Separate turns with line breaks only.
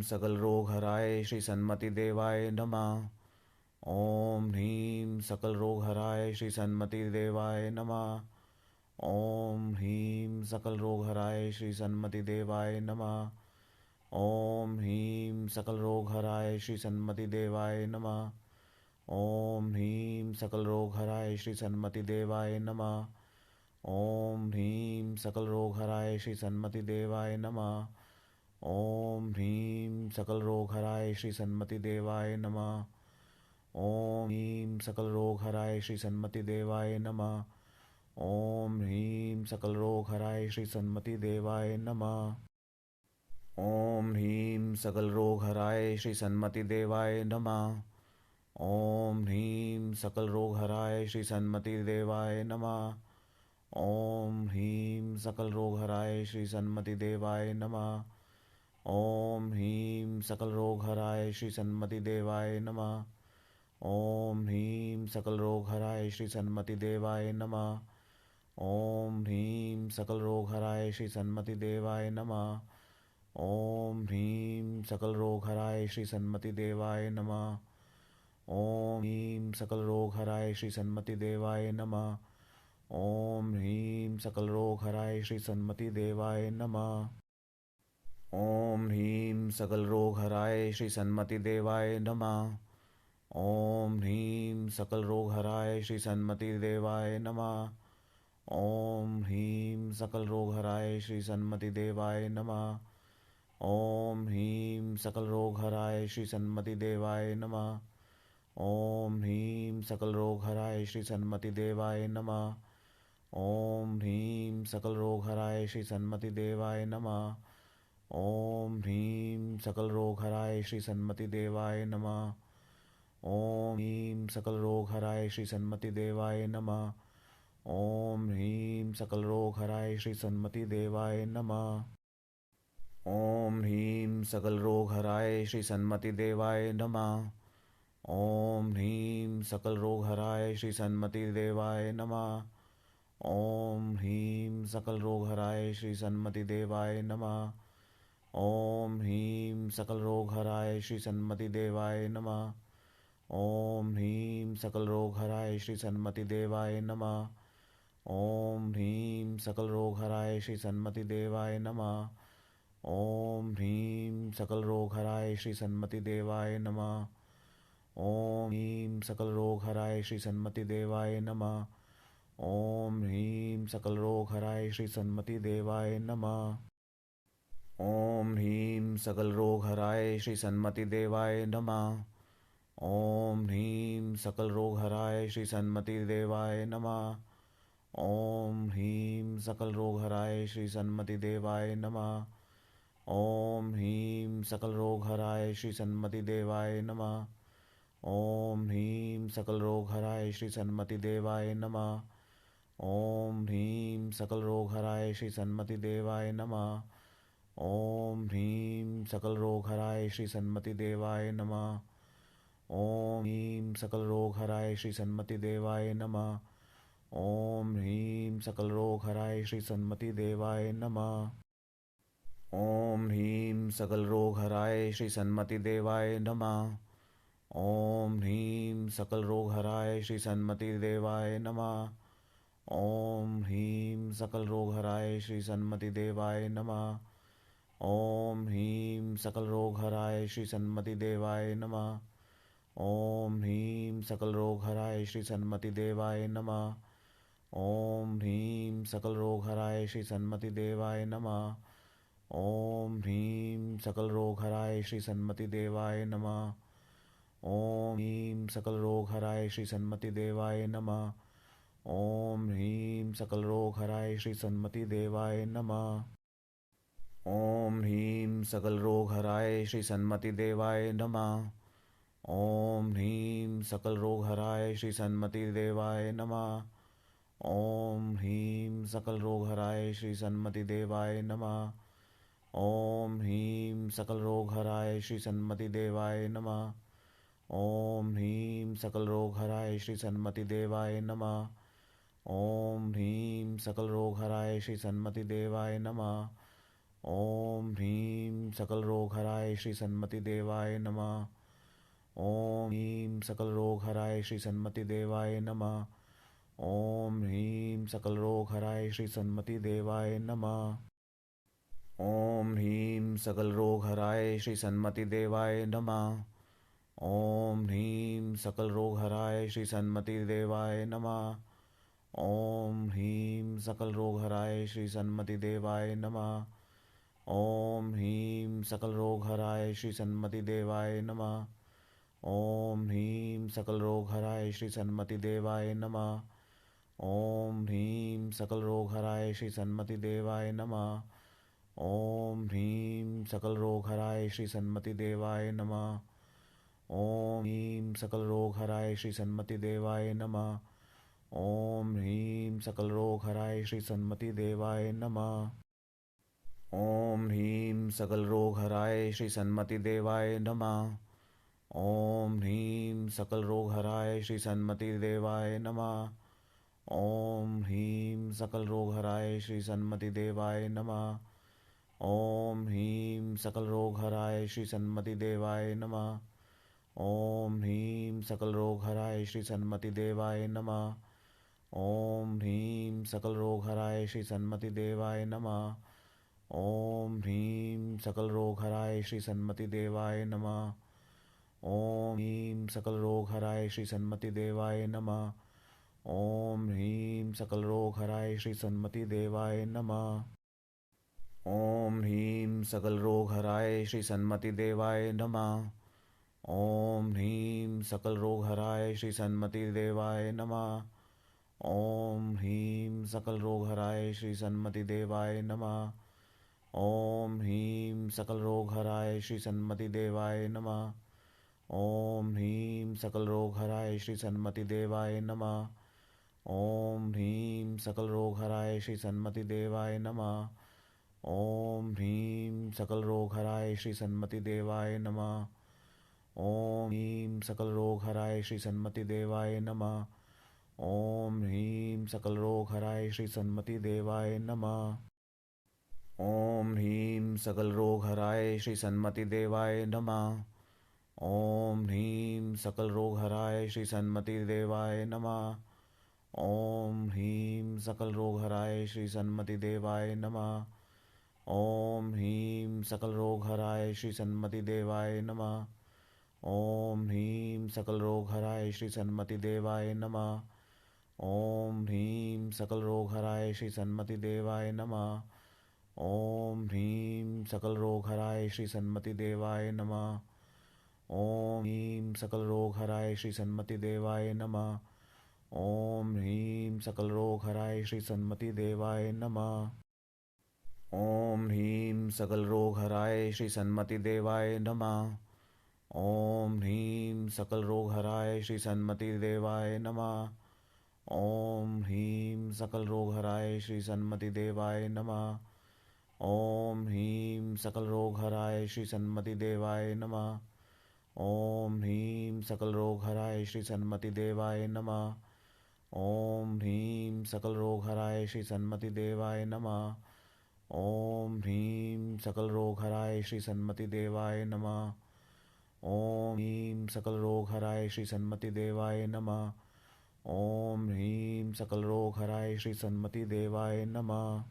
सकल रोग हराय श्री सन्मति देवाय नमः। ओम ह्रीं सकल रोग हराय श्री सन्मति देवाय नमः। ओम ह्रीं सकल रोग हराय श्री सन्मति देवाय नमः। ओम ह्रीं सकल रोग हराय श्री सन्मति देवाय नमः। ओम ह्रीं सकल रोग हराय श्री सन्मति देवाय नमः। ओम ह्रीं सकल रोग हराय श्री सन्मति देवाय नमः। ओम ह्रीं सकल रोग हराय श्री सन्मति देवाय नमः। ओम ह्रीं सकल रोग हराय श्री सन्मति देवाय नमः। ओम ह्रीं सकल रोग हराय श्री सन्मति देवाय नमः। ओम ह्रीं सकल रोग हराय श्री सन्मति देवाय नमः। ओम ह्रीं सकल रोग हराय श्री सन्मति देवाय नमः। ओम ह्रीं सकल रोग हराय श्री सन्मति देवाय नमः। ओम ह्रीं सकल रोग हराय श्री सन्मति देवाय नमः। ओम ह्रीं सकल रोग हराय श्री सन्मति देवाय नमः। ओम ह्रीं सकल रोग हराय श्री सन्मति देवाय नमः। ओम ह्रीं सकल रोग हराय श्री सन्मति देवाय नमः। ओम ह्रीं सकल रोग हराय श्री सन्मति देवाय नमः। ओम ह्रीं सकल रोग हराय श्री सन्मति देवाय नमः। ओम ह्रीं सकल रोग हराय श्री सन्मति देवाय नमः। ओम ह्रीं सकल रोग हराय श्री सन्मति देवाय नमः। ओम ह्रीं सकल रोग हराय श्री सन्मति देवाय नमः। ओम ह्रीं सकल रोग हराय श्री सन्मति देवाय नमः। ओम ह्रीं सकल रोग हराय श्री सन्मति देवाय नमः। ओम ह्रीं सकल रोग हराय श्री सन्मति देवाय नमः। ओम ह्रीं सकल रोग हराय श्री सन्मति देवाय नमः। ओम ह्रीं सकल रोग हराय श्री सन्मति देवाय नमः। ओम ह्रीं सकल रोग हराय श्री सन्मति देवाय नमः। ओम ह्रीं सकल रोग हराय श्री सन्मति देवाय नमः। ओम ह्रीं सकल रोग हराय श्री सन्मति देवाय नमः। ओम ह्रीं सकल रोग हराय श्री सन्मति देवाय नमः। ओम ह्रीं सकल रोग हराय श्री सन्मति देवाय नमः। ओम ह्रीं सकल रोग हराय श्री सन्मति देवाय नमः। ओम ह्रीं सकल रोग हराय श्री सन्मति देवाय नमः। ओम ह्रीं सकल रोग हराय श्री सन्मति देवाय नमः। ओम ह्रीं सकल रोग हराय श्री सन्मति देवाय नमः। ओम ह्रीं सकल रोग हराय श्री सन्मति देवाय नमः। ओम ह्रीं सकल रोग हराय श्री सन्मति देवाय नमः। ओम ह्रीं सकल रोग हराय श्री सन्मति देवाय नमः। ओम ह्रीं सकल रोग हराय श्री सन्मति देवाय नमः। ओम ह्रीं सकल रोग हराय श्री सन्मति देवाय नमः। ओम ह्रीं सकल रोग हराय श्री सन्मति देवाय नमः। ओम ह्रीं सकल रोग हराय श्री सन्मति देवाय नमः। ओम ह्रीं सकल रोग हराय श्री सन्मति देवाय नमः। ओम ह्रीं सकल रोग हराय श्री सन्मति देवाय नमः। ओम ह्रीं सकल रोग हराय श्री सन्मति देवाय नमः। ओम ह्रीं सकल रोग हराय श्री सन्मति देवाय नमः। ओम ह्रीं सकल रोग हराय श्री सन्मति देवाय नमः। ओम ह्रीं सकल रोग हराय श्री सन्मति देवाय नमः। ओम ह्रीं सकल रोग हराय श्री सन्मति देवाय नमः। ओम ह्रीं सकल रोग हराय श्री सन्मति देवाय नमः। ओम ह्रीं सकल रोग हराय श्री सन्मति देवाय नमः। ओम ह्रीं सकल रोग हराय श्री सन्मति देवाय नमः। ओम ह्रीं सकल रोग हराय श्री सन्मति देवाय नमः। ओम ह्रीं सकल रोग हराय श्री सन्मति देवाय नमः। ओम ह्रीं सकल रोग हराय श्री सन्मति देवाय नमः। ओम ह्रीं सकल रोग हराय श्री सन्मति देवाय नमः। ओम ह्रीं सकल रोग हराय श्री सन्मति देवाय नमः। ओम ह्रीं सकल रोग हराय श्री सन्मति देवाय नमः। ओम ह्रीं सकल रोग हराय श्री सन्मति देवाय नमः। ओम ह्रीं सकल रोग हराय श्री सन्मति देवाय नमः। ओम ह्रीं सकल रोग हराय श्री सन्मति देवाय नमः। ओम ह्रीं सकल रोग हराय श्री सन्मति देवाय नमः। ओम ह्रीं सकल रोग हराय श्री सन्मति देवाय नमः। ओम ह्रीं सकल रोग हराय श्री सन्मति देवाय नमः। ओम ह्रीं सकल रोग हराय श्री सन्मति देवाय नमः। ओम ह्रीं सकल रोग हराय श्री सन्मति देवाय नमः। ओम ह्रीं सकल रोग हराय श्री सन्मति देवाय नमः। ओम ह्रीं सकल रोग हराय श्री सन्मति देवाय नमः। ओम ह्रीं सकल रोग हराय श्री सन्मति देवाय नमः। ओम ह्रीं सकल रोग हराय श्री सन्मति देवाय नमः। ओम ह्रीं सकल रोग हराय श्री सन्मति देवाय नमः। ओम ह्रीं सकल रोग हराय श्री सन्मति देवाय नमः। ओम ह्रीं सकल रोग हराय श्री सन्मति देवाय नमः। ओम ह्रीं सकल रोग हराय श्री सन्मति देवाय नमः। ओम ह्रीं सकल रोग हराय श्री सन्मति देवाय नमः। ओम ह्रीं सकल रोग हराय श्री सन्मति देवाय नमः। ओम ह्रीं सकल रोग हराय श्री सन्मति देवाय नमः। ओम ह्रीं सकल रोग हराय श्री सन्मति देवाय नमः। ओम ह्रीं सकल रोग हराय श्री सन्मति देवाय नमः। ओम ह्रीं सकल रोग हराय श्री सन्मति देवाय नमः। ओम ह्रीं सकल रोग हराय श्री सन्मति देवाय नमः। ओम ह्रीं सकल रोग हराय श्री सन्मति देवाय नमः। ओम ह्रीं सकल रोग हराय श्री सन्मति देवाय नमः। ओम ह्रीं सकल रोग हराय श्री सन्मति देवाय नमः। ओम ह्रीं सकल रोग हराय श्री सन्मति देवाय नमः। ओम ह्रीं सकल रोग हराय श्री सन्मति देवाय नमः। ओम ह्रीं सकल रोग हराय श्री सन्मति देवाय नमः। ओम ह्रीं सकल रोग हराय श्री सन्मति देवाय नमः। ओम ह्रीं सकल रोग हराय श्री सन्मति देवाय नमः। ओम ह्रीं सकल रोग हराय श्री सन्मति देवाय नमः। ओम ह्रीं सकल रोग हराय श्री सन्मति देवाय नमः। ओम ह्रीं सकल रोग हराय श्री सन्मति देवाय नमः। ओम ह्रीं सकल रोग हराय श्री सन्मति देवाय नमः। ओम ह्रीं सकल रोग हराय श्री सन्मति देवाय नमः। ओम ह्रीं सकल रोग हराय श्री सन्मति देवाय नमः। ओम ह्रीं सकल रोग हराय श्री सन्मति देवाय नमः। ओम ह्रीं सकल रोग हराय श्री सन्मति देवाय नमः। ओम ह्रीं सकल रोग हराय श्री सन्मति देवाय नमः। ओम ह्रीं सकल रोग हराय श्री सन्मति देवाय नमः। ओम ह्रीं सकल रोग हराय श्री सन्मति देवाय नमः। ओम ह्रीं सकल रोग हराय श्री सन्मति देवाय नमः। ओम ह्रीं सकल रोग हराय श्री सन्मति देवाय नमः। ओम ह्रीं सकल रोग हराय श्री सन्मति देवाय नमः। ओम ह्रीं सकल रोग हराय श्री सन्मति देवाय नमः। ओम ह्रीं सकल रोग हराय श्री सन्मति देवाय नमः। ओम ह्रीं सकल रोग हराय श्री सन्मति देवाय नमः। ओम ह्रीं सकल रोग हराय श्री सन्मति देवाय नमः। ओम ह्रीं सकल रोग हराय श्री सन्मति देवाय नमः।